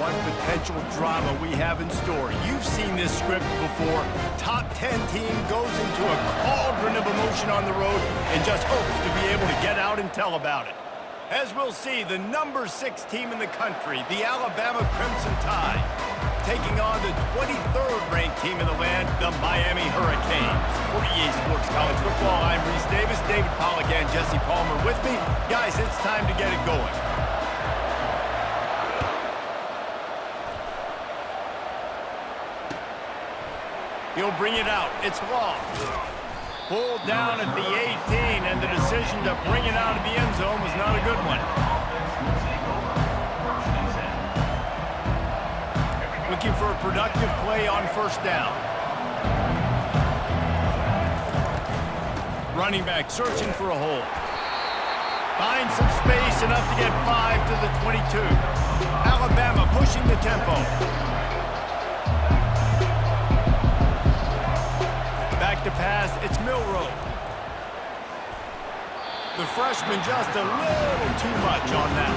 what potential drama we have in store. You've seen this script before. Top 10 team goes into a cauldron of emotion on the road and just hopes to be able to get out and tell about it. As we'll see, the number 6 team in the country, the Alabama Crimson Tide, taking on the 23rd ranked team in the land, the Miami Hurricanes. For EA Sports College Football, I'm Reese Davis, David Pollack and Jesse Palmer with me. Guys, it's time to get it going. He'll bring it out. It's long. Pulled down at the 18, and the decision to bring it out of the end zone was not a good one. Looking for a productive play on first down. Running back searching for a hole. Finds some space, enough to get 5 to the 22. Alabama pushing the tempo. Back to pass, it's Milroe. The freshman just a little too much on that.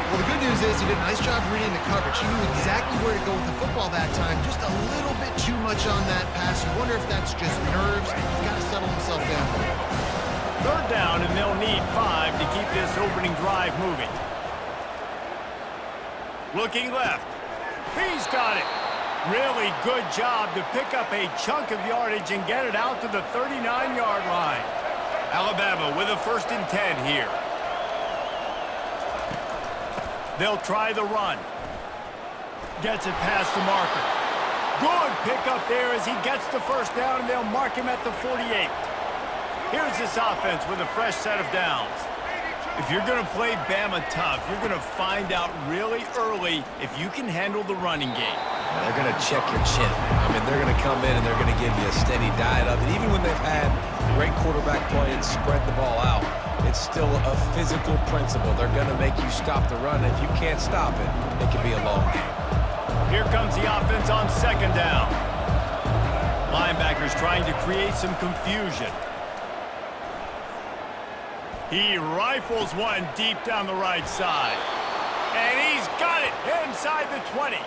Well, the good news is he did a nice job reading the coverage. He knew exactly where to go with the football that time. Just a little bit too much on that pass. You wonder if that's just nerves. He's got to settle himself down. Third down, and they'll need 5 to keep this opening drive moving. Looking left. He's got it. Really good job to pick up a chunk of yardage and get it out to the 39-yard line. Alabama with a 1st and 10 here. They'll try the run. Gets it past the marker. Good pickup there as he gets the first down, and they'll mark him at the 48. Here's this offense with a fresh set of downs. If you're going to play Bama tough, you're going to find out really early if you can handle the running game. They're going to check your chin. I mean, they're going to come in and they're going to give you a steady diet of it. Even when they've had great quarterback play and spread the ball out, it's still a physical principle. They're going to make you stop the run. If you can't stop it, it can be a long game. Here comes the offense on 2nd down. Linebackers trying to create some confusion. He rifles one deep down the right side. And he's got it inside the 20.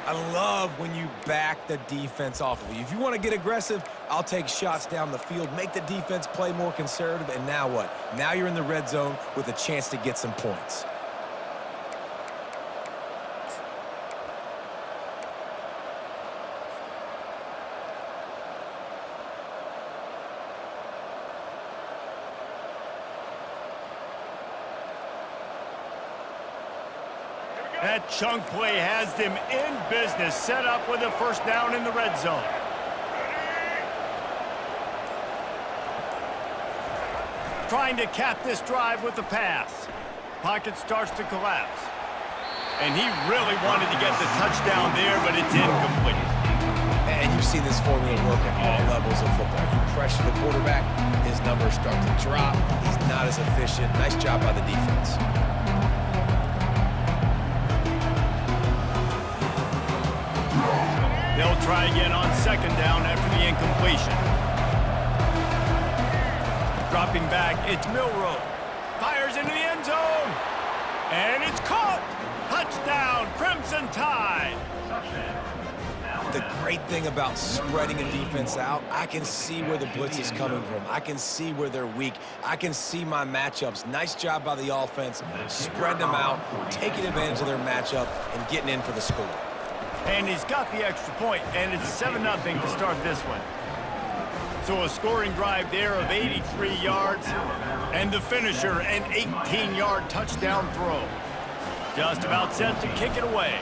I love when you back the defense off of you. If you want to get aggressive, I'll take shots down the field, make the defense play more conservative, and now what? Now you're in the red zone with a chance to get some points. That chunk play has them in business, set up with a 1st down in the red zone. Trying to cap this drive with the pass. Pocket starts to collapse. And he really wanted to get the touchdown there, but it's incomplete. And you've seen this formula work at all levels of football. You pressure the quarterback, his numbers start to drop. He's not as efficient. Nice job by the defense. They'll try again on 2nd down after the incompletion. Dropping back, it's Milroe. Fires into the end zone. And it's caught. Touchdown, Crimson Tide. The great thing about spreading a defense out, I can see where the blitz is coming from. I can see where they're weak. I can see my matchups. Nice job by the offense, spreading them out, taking advantage of their matchup, and getting in for the score. And he's got the extra point, and it's 7-0 to start this one. So a scoring drive there of 83 yards, and the finisher, an 18-yard touchdown throw. Just about set to kick it away.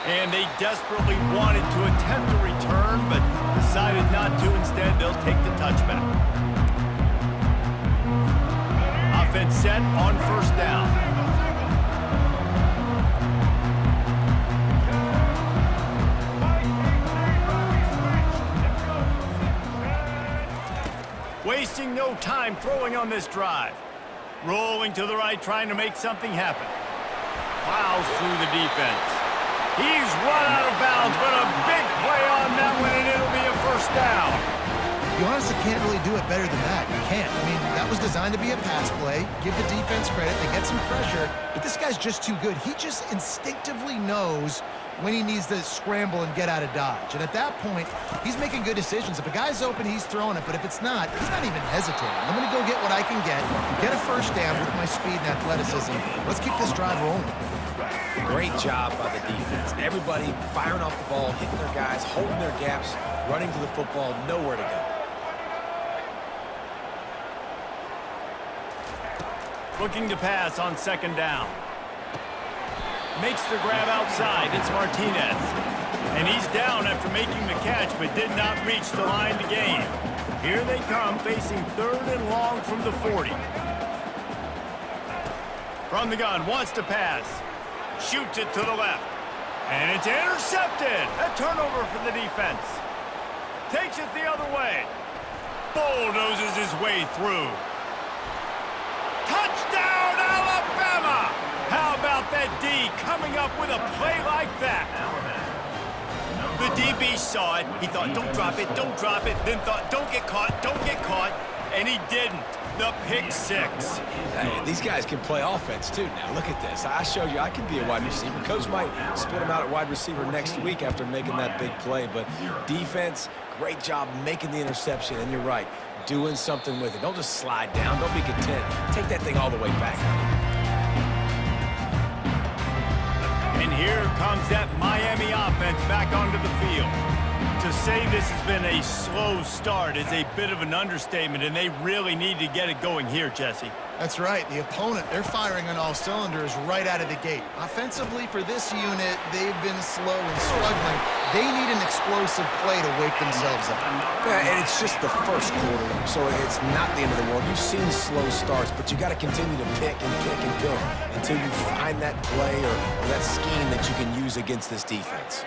And they desperately wanted to attempt a return, but decided not to. Instead, they'll take the touchback. Offense set on 1st down. Wasting no time throwing on this drive. Rolling to the right, trying to make something happen. Plows through the defense. He's run out of bounds, but a big play on that one, and it'll be a 1st down. You honestly can't really do it better than that. You designed to be a pass play. Give the defense credit. They get some pressure, but this guy's just too good. He just instinctively knows when he needs to scramble and get out of dodge. And at that point, he's making good decisions. If a guy's open, he's throwing it. But if it's not, he's not even hesitating. I'm going to go get what I can get a first down with my speed and athleticism. Let's keep this drive rolling. Great job by the defense. Everybody firing off the ball, hitting their guys, holding their gaps, running to the football, nowhere to go. Looking to pass on second down. Makes the grab outside. It's Martinez. And he's down after making the catch, but did not reach the line to gain. Here they come, facing third and long from the 40. From the gun, wants to pass. Shoots it to the left. And it's intercepted. A turnover for the defense. Takes it the other way. Bulldozes his way through. Touchdown, Alabama! How about that D coming up with a play like that? The DB saw it. He thought, don't drop it, don't drop it. Then thought, don't get caught, don't get caught. And he didn't. The pick six. Hey, these guys can play offense, too. Now, look at this. I showed you I can be a wide receiver. Coach might split him out at wide receiver next week after making that big play. But defense, great job making the interception. And you're right, doing something with it. Don't just slide down. Don't be content. Take that thing all the way back. And here comes that Miami offense back onto the field. To say this has been a slow start is a bit of an understatement, and they really need to get it going here, Jesse. That's right. The opponent, they're firing on all cylinders right out of the gate. Offensively, for this unit, they've been slow and struggling. They need an explosive play to wake themselves up. Yeah, and it's just the first quarter, so it's not the end of the world. You've seen slow starts, but you got to continue to pick and pick and pick until you find that play or that scheme that you can use against this defense.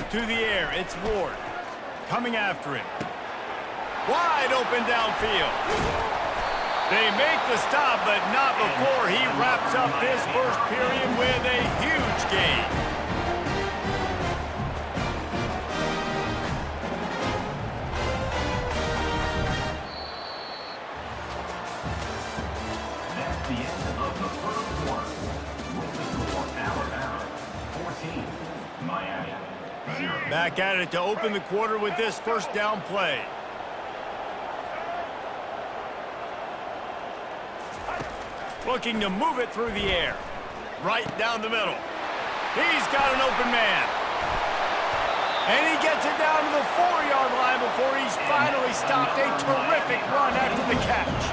To the air, it's Ward. Coming after him. Wide open downfield. They make the stop, but not before he wraps up this first period with a huge gain. That's the end of the first quarter. With the score, Alabama 14, Miami 0. Back at it to open the quarter with this first down play. Looking to move it through the air. Right down the middle. He's got an open man. And he gets it down to the 4-yard line before he's finally stopped. A terrific run after the catch.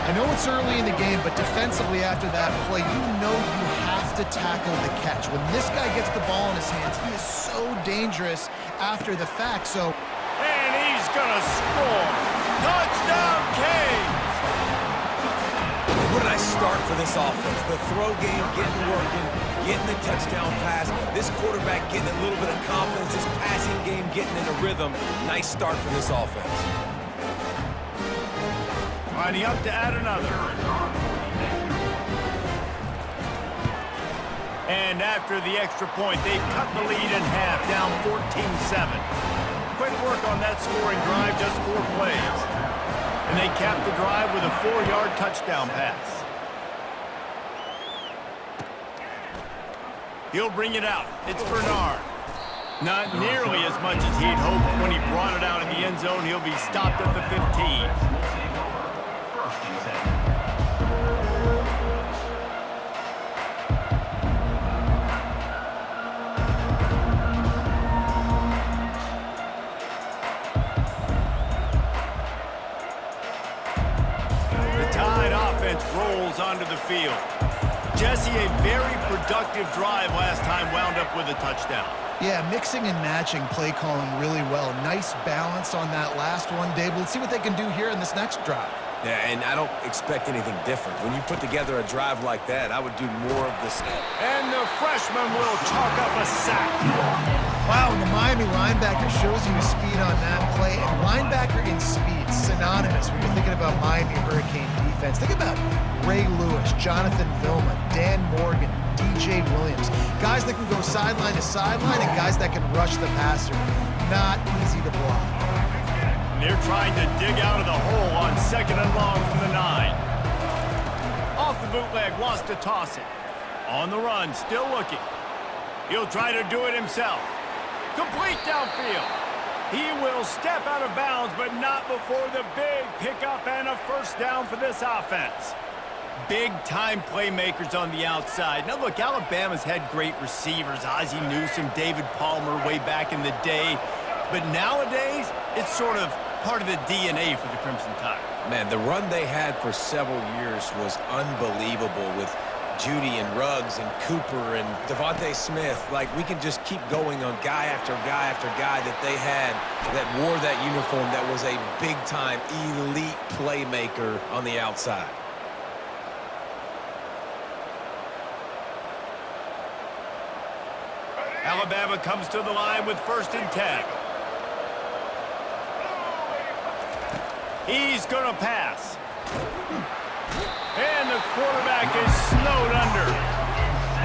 I know it's early in the game, but defensively after that play, you know you have to tackle the catch. When this guy gets the ball in his hands, he is so dangerous after the fact. So, and he's gonna score. Touchdown, Canes! Where did I start for this offense? The throw game getting working, getting the touchdown pass. This quarterback getting a little bit of confidence. This passing game getting in a rhythm. Nice start for this offense. Lining up to add another. And after the extra point, they've cut the lead in half, down 14-7. Quick work on that scoring drive, just 4 plays. And they cap the drive with a 4-yard touchdown pass. He'll bring it out. It's Bernard. Not nearly as much as he'd hoped when he brought it out in the end zone. He'll be stopped at the 15. Rolls onto the field. Jesse, a very productive drive last time wound up with a touchdown. Yeah, mixing and matching play calling really well. Nice balance on that last one, Dave. Let's see what they can do here in this next drive. Yeah, and I don't expect anything different. When you put together a drive like that, I would do more of this. And the freshman will chalk up a sack. Wow, and the Miami linebacker shows you his speed on that play. And linebacker in speed, synonymous when you're thinking about Miami Hurricane defense. Think about Ray Lewis, Jonathan Vilma, Dan Morgan, DJ Williams. Guys that can go sideline to sideline and guys that can rush the passer. Not easy to block. They're trying to dig out of the hole on second and long from the 9. Off the bootleg, wants to toss it. On the run, still looking. He'll try to do it himself. Complete downfield. He will step out of bounds, but not before the big pickup and a first down for this offense. Big-time playmakers on the outside. Now, look, Alabama's had great receivers. Ozzie Newsome, David Palmer way back in the day. But nowadays, it's sort of part of the DNA for the Crimson Tide. Man, the run they had for several years was unbelievable with Judy and Ruggs and Cooper and Devontae Smith. Like, we can just keep going on guy after guy after guy that they had that wore that uniform that was a big-time elite playmaker on the outside. Alabama comes to the line with 1st and 10. He's going to pass. And the quarterback is snowed under.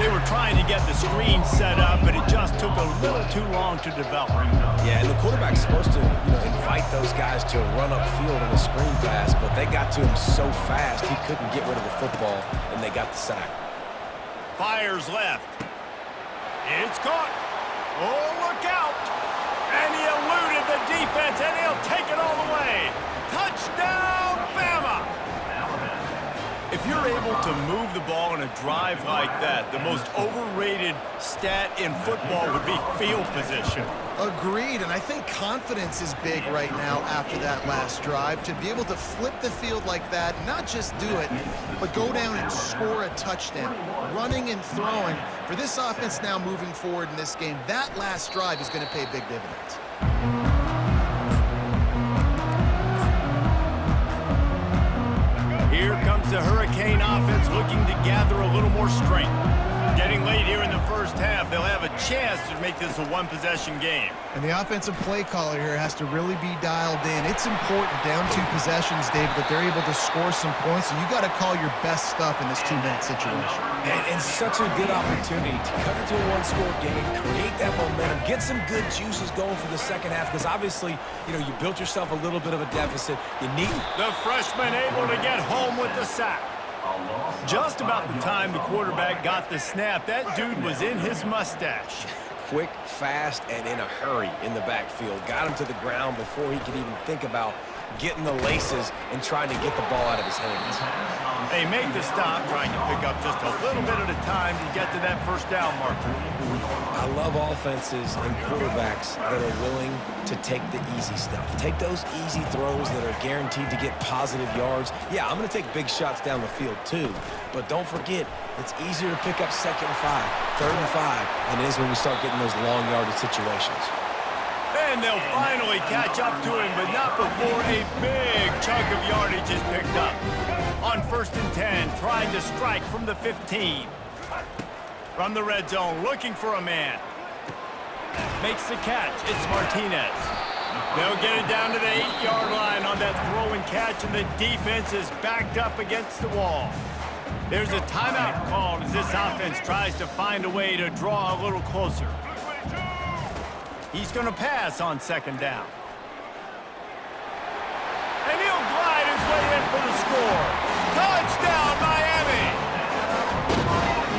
They were trying to get the screen set up, but it just took a little too long to develop. Yeah, and the quarterback's supposed to, invite those guys to run upfield on a screen pass, but they got to him so fast he couldn't get rid of the football, and they got the sack. Fires left. It's caught. Oh, look out. And he eluded the defense, and he'll take it all the way. Touchdown, Bama! If you're able to move the ball in a drive like that, the most overrated stat in football would be field position. Agreed, and I think confidence is big right now after that last drive. To be able to flip the field like that, not just do it, but go down and score a touchdown. Running and throwing. For this offense now moving forward in this game, that last drive is going to pay big dividends. Here comes the Hurricane offense looking to gather a little more strength. Getting late here in the first half, they'll have a chance to make this a one-possession game. And the offensive play caller here has to really be dialed in. It's important down 2 possessions, David, that they're able to score some points, and you got to call your best stuff in this 2-minute situation. And such a good opportunity to cut into a one-score game, create that momentum, get some good juices going for the second half, because obviously, you built yourself a little bit of a deficit. You need the freshman able to get home with the sack. Just about the time the quarterback got the snap, that dude was in his mustache. Quick, fast, and in a hurry in the backfield. Got him to the ground before he could even think about getting the laces and trying to get the ball out of his hands. They make the stop, trying to pick up just a little bit at a time to get to that first down marker. I love offenses and quarterbacks that are willing to take the easy stuff. Take those easy throws that are guaranteed to get positive yards. Yeah, I'm going to take big shots down the field too, but don't forget, it's easier to pick up 2nd and 5, 3rd and 5 than it is when we start getting those long yardage situations. And they'll finally catch up to him, but not before a big chunk of yardage is picked up. On 1st and 10, trying to strike from the 15. From the red zone, looking for a man. Makes the catch. It's Martinez. They'll get it down to the 8-yard line on that throw and catch, and the defense is backed up against the wall. There's a timeout called as this offense tries to find a way to draw a little closer. He's going to pass on 2nd down. And he'll glide his way in for the score. Touchdown, Miami!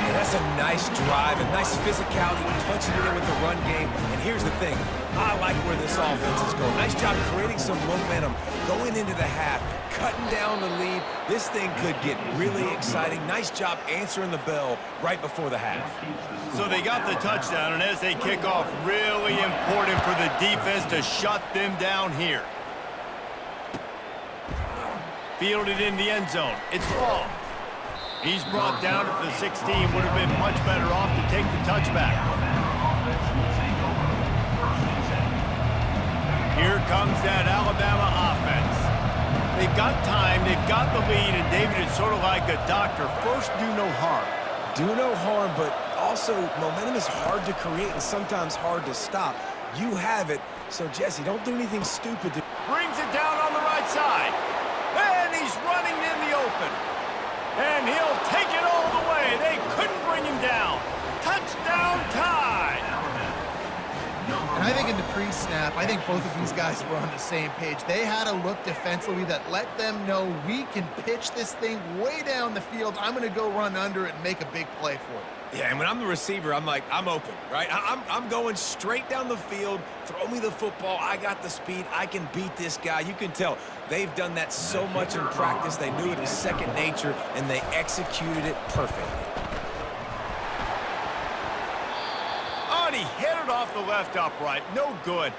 And that's a nice drive, a nice physicality, punching it in with the run game. And here's the thing. I like where this offense is going. Nice job creating some momentum, going into the half, cutting down the lead. This thing could get really exciting. Nice job answering the bell right before the half. So they got the touchdown, and as they kick off, really important for the defense to shut them down here. Fielded in the end zone. It's Ball. He's brought down at the 16. Would have been much better off to take the touchback. Here comes that Alabama offense. They've got time, they've got the lead, and David, it's sort of like a doctor. First, do no harm. Do no harm, but also momentum is hard to create and sometimes hard to stop. You have it, so Jesse, don't do anything stupid. Brings it down on the right side. And he's running in the open. And he'll take it all the way. They couldn't bring him down. Touchdown Tide. And I think thinking the pre-snap, I think both of these guys were on the same page. They had a look defensively that let them know we can pitch this thing way down the field. I'm going to go run under it and make a big play for it. Yeah, and when I'm the receiver, I'm like, I'm open, right? I'm going straight down the field. Throw me the football. I got the speed. I can beat this guy. You can tell they've done that so much in practice. They knew it was second nature, and they executed it perfectly. Oh, and he hit it off the left upright. No good.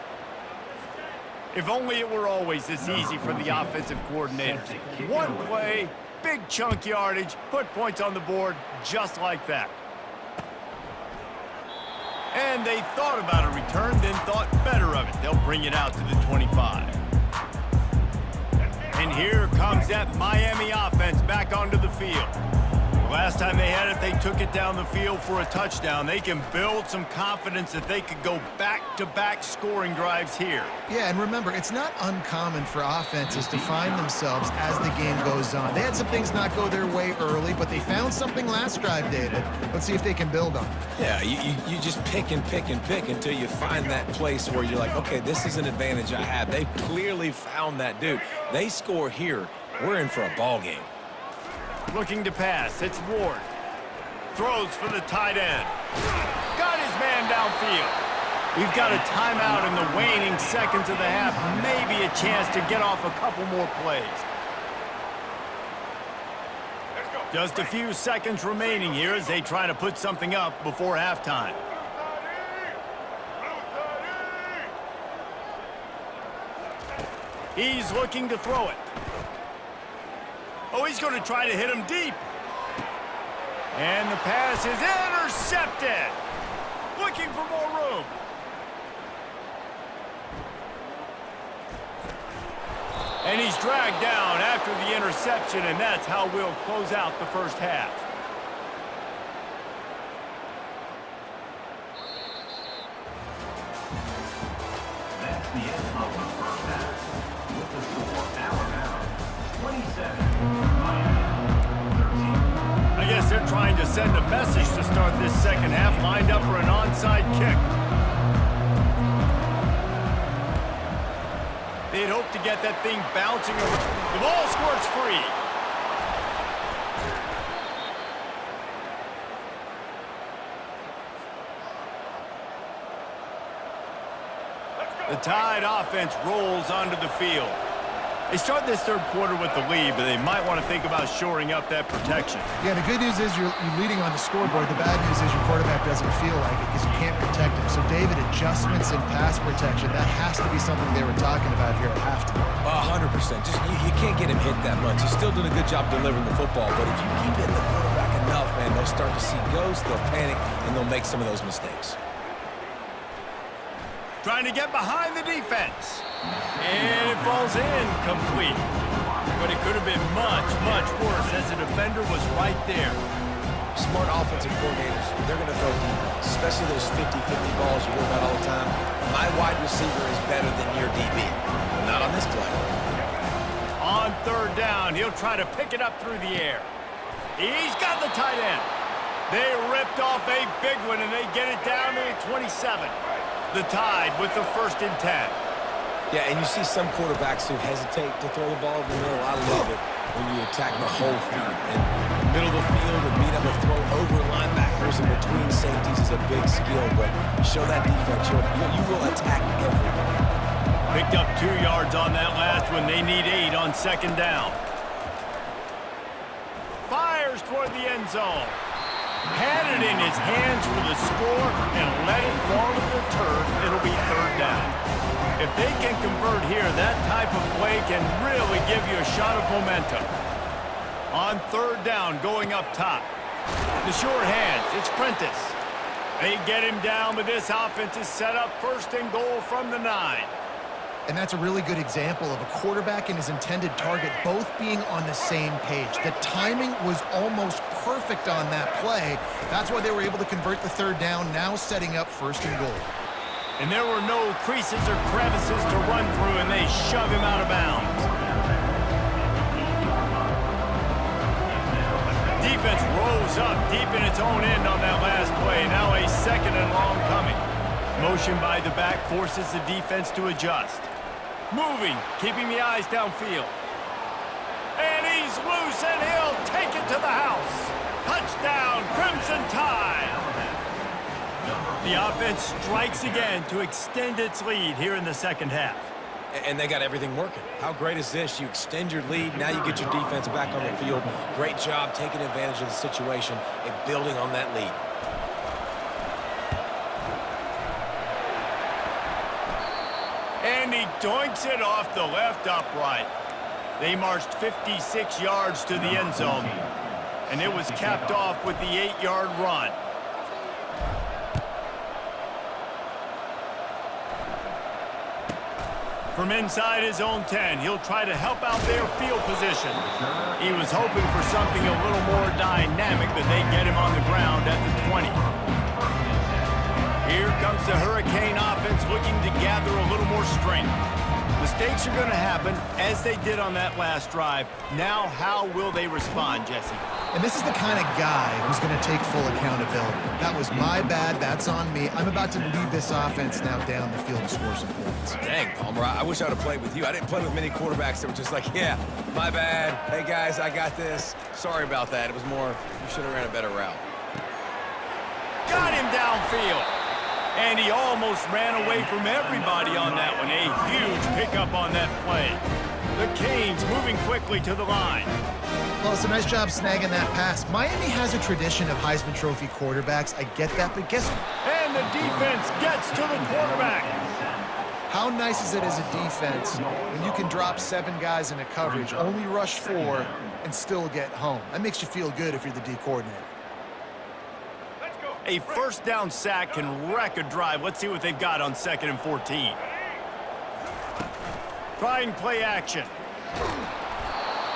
If only it were always this easy for the offensive coordinators. One play, big chunk yardage, put points on the board just like that. And they thought about a return, then thought better of it. They'll bring it out to the 25. And here comes that Miami offense back onto the field. Last time they had it, they took it down the field for a touchdown. They can build some confidence that they could go back-to-back scoring drives here. Yeah, and remember, it's not uncommon for offenses to find themselves as the game goes on. They had some things not go their way early, but they found something last drive, David. Let's see if they can build on it. Yeah, you just pick and pick and pick until you find that place where you're like, okay, this is an advantage I have. They clearly found that, dude. They score here, we're in for a ball game. Looking to pass. It's Ward. Throws for the tight end. Got his man downfield. We've got a timeout in the waning seconds of the half. Maybe a chance to get off a couple more plays. Just a few seconds remaining here as they try to put something up before halftime. He's looking to throw it. Oh, he's going to try to hit him deep. And the pass is intercepted. Looking for more room. And he's dragged down after the interception, and that's how we'll close out the first half. That's the end of the first half. With the score, Alabama 27, Miami 13. I guess they're trying to send a message to start this second half, lined up for an onside kick. They'd hope to get that thing bouncing over. The ball squirts free. The Tide offense rolls onto the field. They start this third quarter with the lead, but they might want to think about shoring up that protection. Yeah, the good news is you're leading on the scoreboard. The bad news is your quarterback doesn't feel like it because you can't protect him. So, David, adjustments in pass protection, that has to be something they were talking about here at halftime. 100%. Just you can't get him hit that much. He's still doing a good job delivering the football, but if you keep hitting the quarterback enough, man, they'll start to see ghosts, they'll panic, and they'll make some of those mistakes. Trying to get behind the defense. And it falls incomplete. But it could have been much, much worse as the defender was right there. Smart offensive coordinators, they're going to throw deep balls, especially those 50-50 balls you hear about all the time. My wide receiver is better than your DB. But not on this play. On third down, he'll try to pick it up through the air. He's got the tight end. They ripped off a big one, and they get it down to the 27. The Tide with the 1st and 10. Yeah, and you see some quarterbacks who hesitate to throw the ball in the middle. I love it when you attack the whole field. And the middle of the field and being able to throw over linebackers and between safeties is a big skill. But show that defense. You will attack everyone. Picked up 2 yards on that last one. They need 8 on second down. Fires toward the end zone. Had it in his hands for the score and let it fall to the turf. It'll be third down. If they can convert here, that type of play can really give you a shot of momentum. On third down, going up top. The short hands, it's Prentice. They get him down, but this offense is set up 1st and goal from the 9. And that's a really good example of a quarterback and his intended target both being on the same page. The timing was almost perfect on that play. That's why they were able to convert the third down, now setting up 1st and goal. And there were no creases or crevices to run through, and they shove him out of bounds. Defense rose up deep in its own end on that last play. Now a 2nd and long coming. Motion by the back forces the defense to adjust. Moving, keeping the eyes downfield. And he's loose, and he'll take it to the house. Touchdown, Crimson Tide. The offense strikes again to extend its lead here in the second half. And they got everything working. How great is this? You extend your lead, now you get your defense back on the field. Great job taking advantage of the situation and building on that lead. And he doinks it off the left upright. They marched 56 yards to the end zone, and it was capped off with the 8-yard run. From inside his own 10, he'll try to help out their field position. He was hoping for something a little more dynamic, but they get him on the ground at the 20. Here comes the Hurricane offense looking to gather a little more strength. Mistakes are going to happen, as they did on that last drive. Now, how will they respond, Jesse? And this is the kind of guy who's going to take full accountability. That was my bad. That's on me. I'm about to lead this offense now down the field and score some points. Dang, Palmer, I wish I would have played with you. I didn't play with many quarterbacks that were just like, yeah, my bad. Hey, guys, I got this. Sorry about that. It was more, you should have ran a better route. Got him downfield. And he almost ran away from everybody on that one. A huge pickup on that play. The Canes moving quickly to the line. Well, it's a nice job snagging that pass. Miami has a tradition of Heisman Trophy quarterbacks. I get that, but guess what? And the defense gets to the quarterback. How nice is it as a defense when you can drop 7 guys in a coverage, only rush 4, and still get home? That makes you feel good if you're the D coordinator. A first down sack can wreck a drive. Let's see what they've got on 2nd and 14. Trying play action.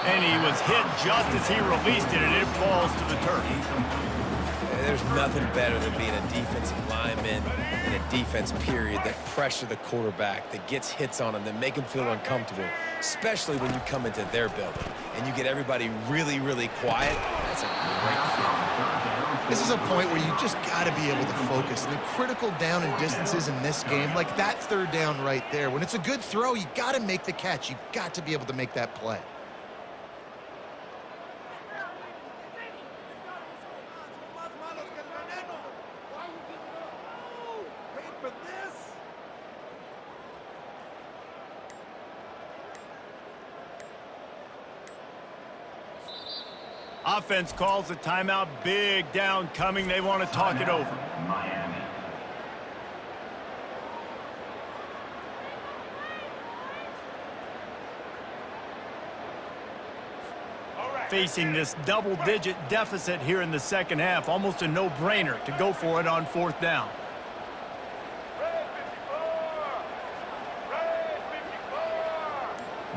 And he was hit just as he released it, and it falls to the turf. There's nothing better than being a defensive lineman in a defense period that pressure the quarterback, that gets hits on him, that make him feel uncomfortable, especially when you come into their building and you get everybody really, really quiet. That's a great feeling. This is a point where you just got to be able to focus. And the critical down and distances in this game, like that 3rd down right there, when it's a good throw, you got to make the catch. You got to be able to make that play. Offense calls a timeout. Big down coming. They want to talk it over. Miami. Facing this double-digit deficit here in the second half, almost a no-brainer to go for it on 4th down.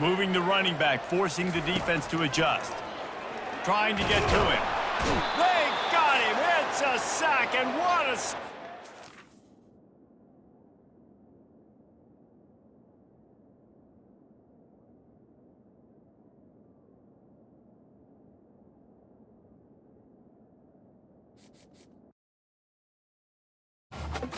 Moving the running back, forcing the defense to adjust. Trying to get to him. They got him. It's a sack, and what a...